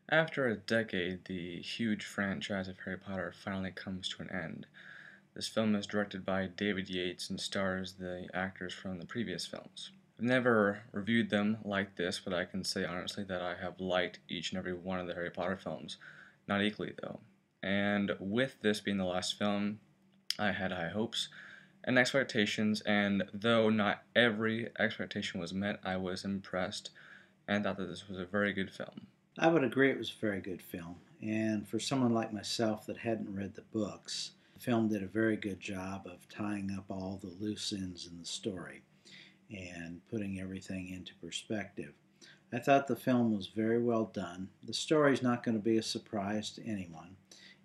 After a decade, the huge franchise of Harry Potter finally comes to an end. This film is directed by David Yates and stars the actors from the previous films. I've never reviewed them like this, but I can say honestly that I have liked each and every one of the Harry Potter films. Not equally, though. And with this being the last film, I had high hopes and expectations, and though not every expectation was met, I was impressed and thought that this was a very good film. I would agree it was a very good film. And for someone like myself that hadn't read the books, the film did a very good job of tying up all the loose ends in the story and putting everything into perspective. I thought the film was very well done. The story's not going to be a surprise to anyone.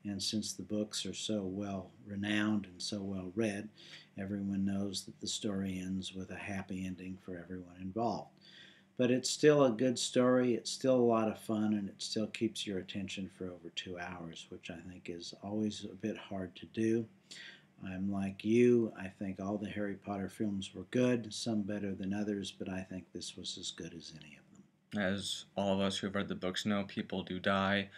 And since the books are so well renowned and so well read, everyone knows that the story ends with a happy ending for everyone involved. But it's still a good story, it's still a lot of fun, and it still keeps your attention for over 2 hours, which I think is always a bit hard to do. I'm like you, I think all the Harry Potter films were good, some better than others, but I think this was as good as any of them. As all of us who have read the books know, people do die.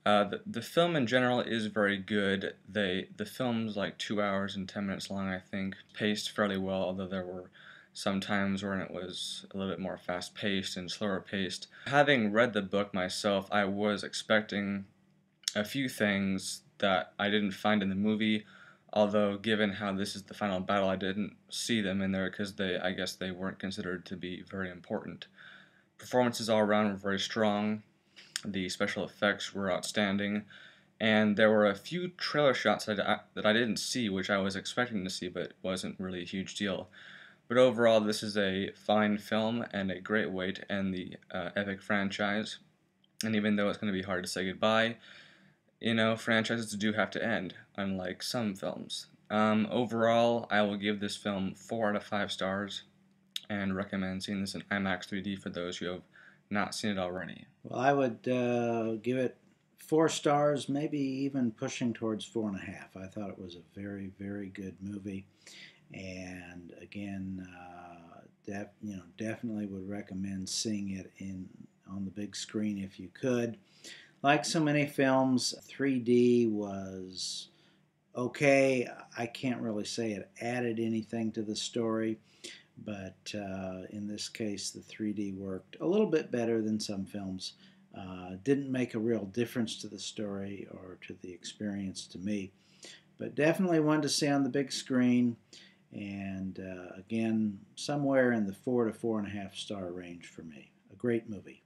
The film in general is very good. The film's like 2 hours and 10 minutes long, I think, paced fairly well, although there were some times when it was a little bit more fast paced and slower paced. Having read the book myself, I was expecting a few things that I didn't find in the movie, although given how this is the final battle, I didn't see them in there because I guess they weren't considered to be very important. Performances all around were very strong. The special effects were outstanding, and there were a few trailer shots that I didn't see, which I was expecting to see, but wasn't really a huge deal. But overall, this is a fine film and a great way to end the epic franchise. And even though it's going to be hard to say goodbye, franchises do have to end, unlike some films. Overall, I will give this film 4 out of 5 stars and recommend seeing this in IMAX 3D for those who have not seen it already. Well, I would give it 4 stars, maybe even pushing towards 4.5. I thought it was a very, very good movie, and again, definitely would recommend seeing it in on the big screen if you could. Like so many films, 3D was okay. I can't really say it added anything to the story, but in this case, the 3D worked a little bit better than some films. Didn't make a real difference to the story or to the experience to me, but definitely one to see on the big screen. And again, somewhere in the 4 to 4.5 star range for me. A great movie.